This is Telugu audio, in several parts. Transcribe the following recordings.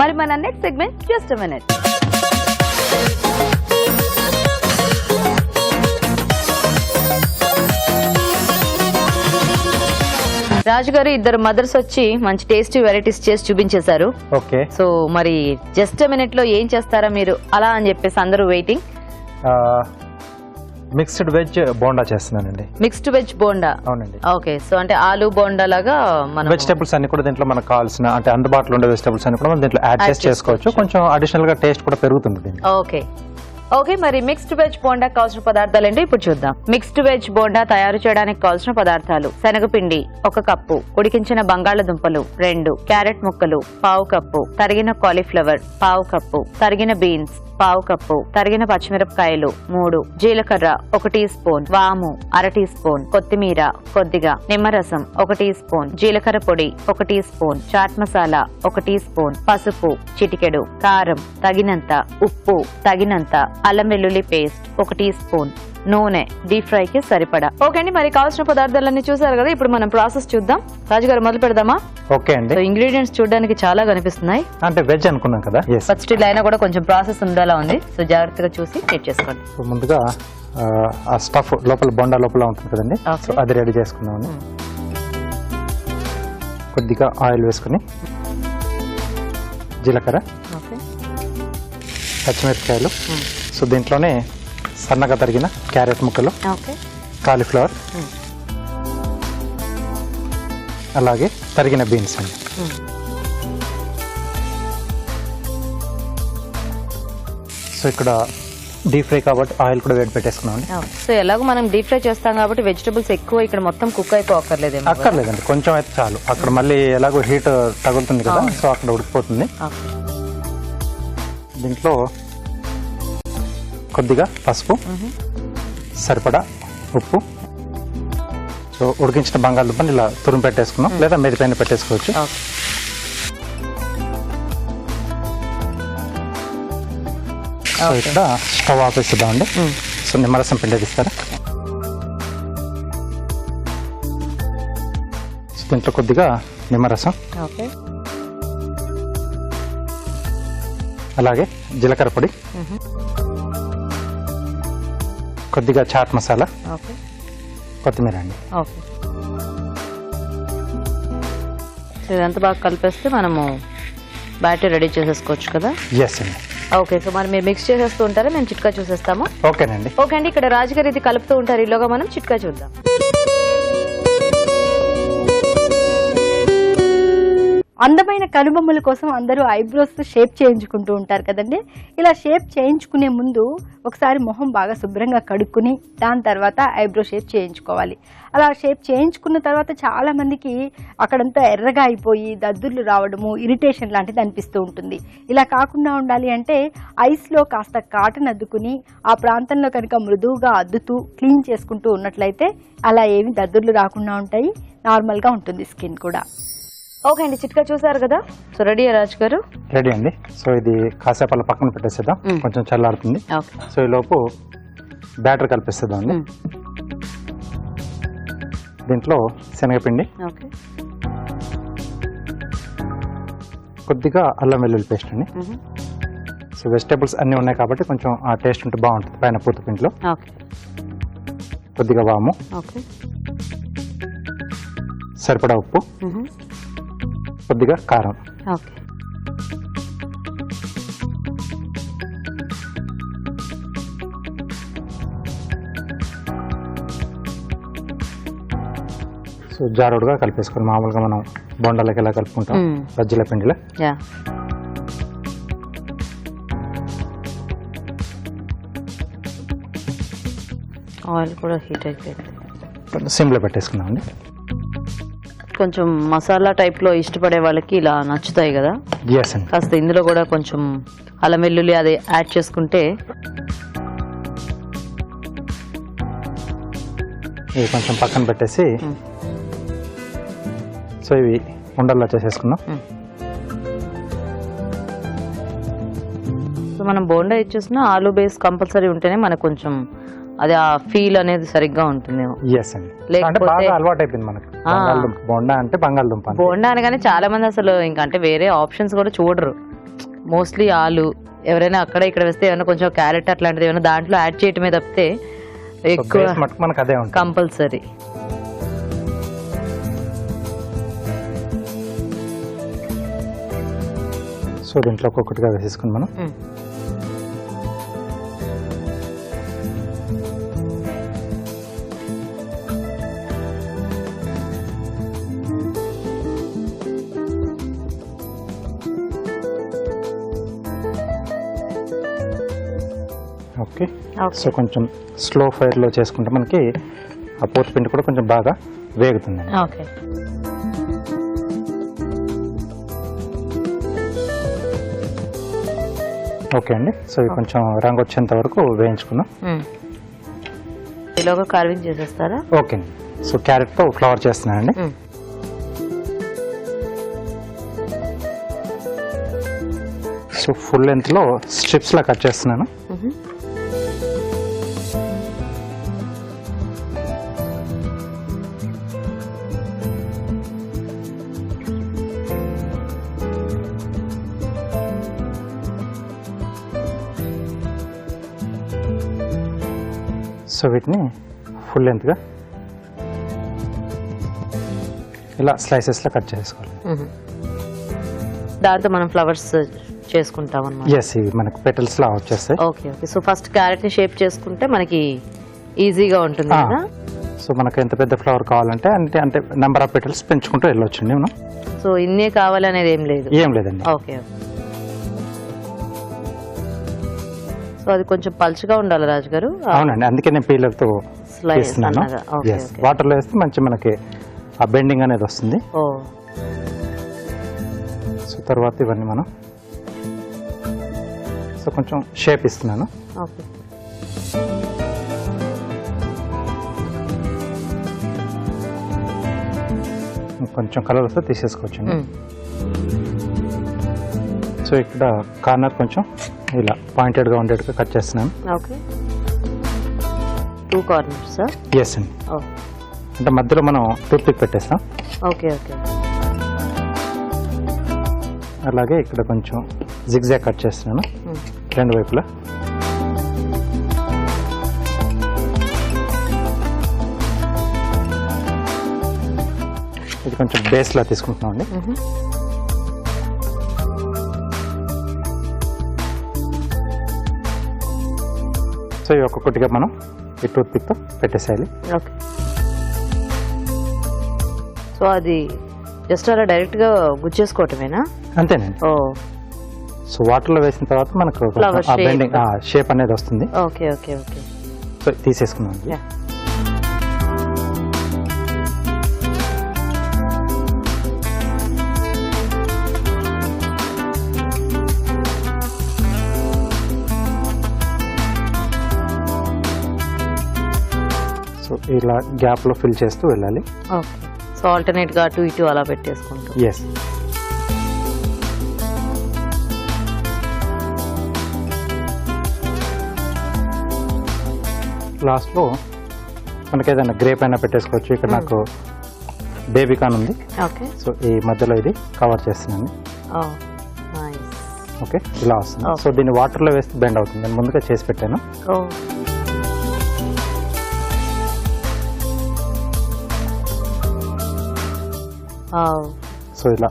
మరి మన నెక్స్ట్ సెగ్మెంట్ జస్ట్ మినిట్. రాజు గారు, ఇద్దరు మదర్స్ వచ్చి మంచి టేస్టీ వెరైటీస్ చేసి చూపించేశారు. ఓకే, సో మరి జస్ట్ మినిట్ లో ఏం చేస్తారా మీరు అలా అని చెప్పేసి అందరూ వెయిటింగ్. మిక్స్డ్ వెజ్ బోండా చేస్తున్నానండి. Mixed veg bonda. అవునండి. ఓకే, సో అంటే ఆలు బోండా లాగా మనం వెజిటబుల్స్ అన్ని కూడా దీంట్లో మనకు కావాల్సిన అంటే అందుబాటులో ఉండే వెజిటబుల్స్ అన్ని కూడా మనం దీంట్లో యాడ్ చేసి చేసుకోవచ్చు. కొంచెం అడిషనల్ గా టేస్ట్ కూడా పెరుగుతుంది దీంట్లో. ఓకే ఓకే, మరి మిక్స్డ్ వెజ్ బోండా కావాల్సిన పదార్థాలు ఏంటి ఇప్పుడు చూద్దాం. మిక్స్డ్ వెజ్ బోండా తయారు చేయడానికి కావాల్సిన పదార్థాలు: శనగపిండి 1 కప్పు, ఉడికించిన బంగాళదుంపలు 2, క్యారెట్ ముక్కలు 1/2 కప్పు, తరిగిన కాలీఫ్లవర్ 1/2 కప్పు, తరిగిన బీన్స్ 1/2 కప్పు, తరిగిన పచ్చిమిరపకాయలు 3, జీలకర్ర 1 టీ స్పూన్, వాము 1/2 టీ స్పూన్, కొత్తిమీర కొద్దిగా, నిమ్మరసం 1 టీ స్పూన్, జీలకర్ర పొడి 1 teaspoon, chaat masala 1 teaspoon, పసుపు చిటికెడు, కారం తగినంత, ఉప్పు తగినంత, అల్లం వెల్లుల్లి పేస్ట్ 1 టీ స్పూన్, నూనె డీప్ ఫ్రై కి సరిపడా. ఓకే అండి, మరి కావాల్సిన పదార్థాలన్నీ చూసారు కదా. ఇప్పుడు మనం ప్రాసెస్ చూద్దాం. రాజుగారు మొదలు పెడదామా? ఓకే అండి. ఇంగ్రీడియంట్స్ చూడడానికి చాలా కనిపిస్తున్నాయి. అంటే వెజ్ అనుకున్నాం కదా, బట్ స్టిల్ అయినా కూడా కొంచెం ప్రాసెస్ ఉండేలా ఉంది. సో జాగ్రత్తగా చూసి చెక్ చేసుకోండి. సో ముందుగా ఆ స్టఫ్ లోపల బొండా లోపల ఉంటుంది కదండి, సో అది రెడీ చేసుకుందామండి. కొద్దిగా ఆయిల్ వేసుకుని, జీలకర్ర, పచ్చిమిరపకాయలు, సో దీంట్లోనే సన్నగా తరిగిన క్యారెట్ ముక్కలు, కాలీఫ్లవర్, అలాగే తరిగిన బీన్స్ అండి. సో ఇక్కడ డీప్ ఫ్రై కాబట్టి ఆయిల్ కూడా వేడి పెట్టేసుకున్నాం అండి. సో ఎలాగో మనం డీప్ ఫ్రై చేస్తాం కాబట్టి వెజిటబుల్స్ ఎక్కువ ఇక్కడ మొత్తం కుక్ అయిపోక్కర్లేదు. అక్కర్లేదండి, కొంచెం అయితే చాలు. అక్కడ మళ్ళీ ఎలాగో హీట్ తగులుతుంది కదా, సో అక్కడ ఉడికిపోతుంది. దీంట్లో కొద్దిగా పసుపు, సరిపడా ఉప్పు, సో ఉడికించిన బంగాళదుంపని ఇలా తురుము పెట్టేసుకున్నాం, లేదా మెది పైన పెట్టేసుకోవచ్చు. సో ఇక్కడ స్టవ్ ఆపేస్తుందామండి. సో నిమ్మరసం పిండేదిస్తారా? సో దీంట్లో కొద్దిగా నిమ్మరసం, అలాగే జీలకర్ర పొడి, కొద్దిగా చాట్ మసాలా, కొత్తిమీర అండి. ఇదంతా బాగా కలిపేస్తే మనము బ్యాటర్ రెడీ చేసేసుకోవచ్చు కదా. ఎస్ అండి. ఓకే, సో మరి మీరు మిక్స్ చేసేస్తూ ఉంటారా, మేము చిట్కా చూసేస్తాము. ఓకేనండి. ఓకే అండి, ఇక్కడ రాజుగారు ఇది కలుపుతూ ఉంటారు, ఈలోగా మనం చిట్కా చూద్దాం. అందమైన కనుబొమ్మల కోసం అందరూ ఐబ్రోస్ షేప్ చేయించుకుంటూ ఉంటారు కదండి. ఇలా షేప్ చేయించుకునే ముందు ఒకసారి మొహం బాగా శుభ్రంగా కడుక్కుని దాని తర్వాత ఐబ్రో షేప్ చేయించుకోవాలి. అలా షేప్ చేయించుకున్న తర్వాత చాలామందికి అక్కడంతా ఎర్రగా అయిపోయి దద్దుర్లు రావడము, ఇరిటేషన్ లాంటిది అనిపిస్తూ ఉంటుంది. ఇలా కాకుండా ఉండాలి అంటే ఐస్లో కాస్త కాటన్ అద్దుకుని ఆ ప్రాంతంలో కనుక మృదువుగా అద్దుతూ క్లీన్ చేసుకుంటూ ఉన్నట్లయితే అలా ఏమి దద్దుర్లు రాకుండా ఉంటాయి, నార్మల్గా ఉంటుంది స్కిన్ కూడా. ఓకే అండి, చిట్కా చూసారు కదా. సో రెడీ రాజు గారు? రెడీ అండి. సో ఇది కాసేపు అలా పక్కన పెట్టేసేద్దాం, కొంచెం చల్లారుతుంది. సో ఈ లోపు బ్యాటర్ కలిపేసేద్దాం అండి. దీంట్లో శనగపిండి, కొద్దిగా అల్లం వెల్లుల్లి పేస్ట్ అండి. సో వెజిటేబుల్స్ అన్నీ ఉన్నాయి కాబట్టి కొంచెం ఆ టేస్ట్ ఉంటే బాగుంటుంది పైన పూతపిండిలో. కొద్దిగా వాము, సరిపడా ఉప్పు, కొద్దిగా కారం. సో జారుడుగా కలిపేసుకుని మామూలుగా మనం బొండాలకి ఎలా కలుపుకుంటాం బజ్జీల పిండిలో. ఆయిల్ కూడా హీట్ అయిపోయింది, సిమ్లో పెట్టేసుకున్నాం అండి. కొంచెం మసాలా టైప్ లో ఇష్టపడే వాళ్ళకి ఇలా నచ్చుతాయి కదా. కాస్త ఇందులో కూడా కొంచెం అల్లం వెల్లుల్లి అది యాడ్ చేసుకుంటే. ఇవి కొంచెం పక్కన పెట్టేసి సో ఇవి ఉండల్లా చేసేసుకున్నాం. సో మనం బోండా ఇచ్చేసిన ఆలూ బేస్ కంపల్సరీ ఉంటేనే మనకు కొంచెం అది ఆ ఫీల్ అనేది సరిగ్గా ఉంటుందేమో. అలవాటు అయిపోయింది మనకి. బోండా అంటే బంగాళదుంప. బోండా అనగానే చాలా మంది అసలు ఇంకా అంటే వేరే ఆప్షన్స్ కూడా చూడరు. మోస్ట్లీ ఆలు ఎవరైనా అక్కడ ఇక్కడ వేస్తే ఏమైనా కొంచెం క్యారెట్ అట్లాంటిది ఏమైనా దాంట్లో యాడ్ చేయటమే తప్పితే ఎక్కువ బేస్ మటుకు మనకు అదే ఉంటుంది. కంపల్సరీ. సో దీంట్లో ఒక్కొక్కటిగా వేసేసుకుని మనం ఓకే. సో కొంచెం స్లో ఫైర్లో చేసుకుంటే మనకి ఆ పోతు పిండి కూడా కొంచెం బాగా వేగుతుంది. ఓకే. ఓకే అండి. సో ఇది కొంచెం రంగు వచ్చేంత వరకు వేయించుకున్నాం. ఇలాగా కార్వింగ్ చేసేస్తారా? ఓకే అండి. సో క్యారెట్తో ఫ్లవర్ చేస్తున్నానండి. సో ఫుల్ లెంత్లో స్ట్రిప్స్లా కట్ చేస్తున్నాను. సో వీటిని ఫుల్ లెంత్గా ఇలా స్లైసెస్లో కట్ చేసుకోవాలి. దాంతో మనం ఫ్లవర్స్ చేసుకుంటాం అన్నమాట. ఎస్, ఇవి మనకి పెటల్స్ లా వచ్చేస్తాయి. Okay okay. So first carrot ని షేప్ చేసుకుంటే మనకి ఈజీగా ఉంటుంది కదా. సో మనకు ఎంత పెద్ద ఫ్లవర్ కావాలంటే అంటే అంటే నెంబర్ ఆఫ్ పెటల్స్ పెంచుకుంటూ వెళ్ళొచ్చండి మనం. సో ఇన్నే కావాలనేది ఏం లేదు. ఏం లేదండి. ఓకే. సో అది కొంచెం పల్చగా ఉండాలి రాజు గారు. అవునండి, అందుకే నేను పీలర్తో వేస్తున్నాను. వాటర్లో వేస్తే మంచి మనకి ఆ బెండింగ్ అనేది వస్తుంది. సో తర్వాత ఇవన్నీ మనం సో కొంచెం షేప్ ఇస్తున్నాను. ఓకే. కొంచెం కలర్ వస్తే తీసేసుకోవచ్చండి. సో ఇక్కడ కార్నర్ కొంచెం ఇలా పాయింటెడ్గా ఉండేట్టుగా కట్ చేస్తున్నాను. ఓకే. 2 కార్నర్స్. ఎస్ అండి. అంటే మధ్యలో మనం టూత్ పిక్ పెట్టేస్తాం. Okay okay. అలాగే ఇక్కడ కొంచెం జిగ్జాగ్ కట్ చేస్తున్నాను రెండు వైపులా. ఇది కొంచెం బేస్లా తీసుకుంటున్నాం అండి. సో ఇవి ఒక్కొక్కటిగా మనం ఈ టూత్ పిక్తో పెట్టేసేయాలి. ఓకే. సో అది జస్ట్ అలా డైరెక్ట్ గా గుచ్చేసుకోవటమేనా? అంతేనండి. సో వాటర్లో వేసిన తర్వాత మనకు బెండింగ్ షేప్ అనేది వస్తుంది. Okay okay okay. సో తీసేసుకున్నాం. సో ఇలా గ్యాప్ లో ఫిల్ చేస్తూ వెళ్ళాలి. ఓకే. సో ఆల్టర్నేట్ గా అటు ఇటు అలా పెట్టేసుకుంటాం. ఎస్. లాస్ట్లో మనకి ఏదైనా గ్రేప్ అయినా పెట్టేసుకోవచ్చు. ఇక్కడ నాకు బేబీ కార్న్ ఉంది. ఓకే. సో ఈ మధ్యలో ఇది కవర్ చేస్తున్నాను. ఓకే, ఇలా వస్తుంది. సో దీన్ని వాటర్లో వేస్తే బెండ్ అవుతుంది. నేను ముందుగా చేసి పెట్టాను. సో ఇలా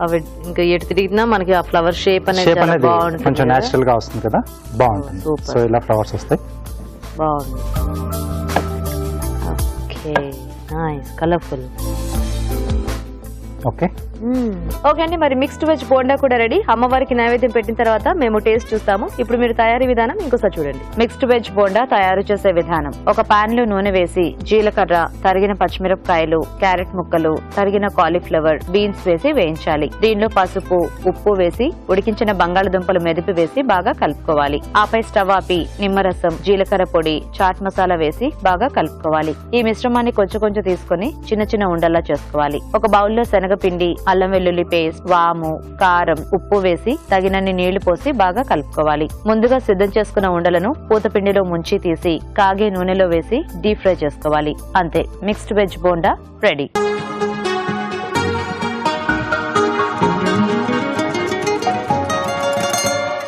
అవి ఇంకా ఎటు తిరిగినా మనకి ఆ ఫ్లవర్ షేప్ అనేది కొంచెం నేచురల్ గా వస్తుంది కదా, బాగుంటుంది. సో ఇలా ఫ్లవర్స్ వస్తాయి. బాగుంది. Okay, nice, colourful. Okay okay అండి, మరి మిక్స్డ్ వెజ్ బోండా కూడా రెడీ. అమ్మవారికి నైవేద్యం పెట్టిన తర్వాత మేము టేస్ట్ చూస్తాము. ఇప్పుడు మీరు తయారీ విధానం ఇంకోసారి చూడండి. మిక్స్డ్ వెజ్ బోండా తయారు చేసే విధానం: ఒక పాన్ లో నూనె వేసి జీలకర్ర, తరిగిన పచ్చిమిరపకాయలు, క్యారెట్ ముక్కలు, తరిగిన కాలీఫ్లవర్, బీన్స్ వేసి వేయించాలి. దీనిలో పసుపు, ఉప్పు వేసి ఉడికించిన బంగాళదుంపలు మెదిపి వేసి బాగా కలుపుకోవాలి. ఆపై స్టవ్ ఆపి నిమ్మరసం, జీలకర్ర పొడి, చాట్ మసాలా వేసి బాగా కలుపుకోవాలి. ఈ మిశ్రమాన్ని కొంచెం కొంచెం తీసుకుని చిన్న చిన్న ఉండల్లా చేసుకోవాలి. ఒక బౌల్లో శనగపిండి, అల్లం వెల్లుల్లి పేస్ట్, వాము, కారం, ఉప్పు వేసి తగినన్ని నీళ్లు పోసి బాగా కలుపుకోవాలి. ముందుగా సిద్ధం చేసుకున్న ఉండలను పూతపిండిలో ముంచి తీసి కాగే నూనెలో వేసి డీప్ ఫ్రై చేసుకోవాలి. అంతే, మిక్స్డ్ వెజ్ బోండా రెడీ.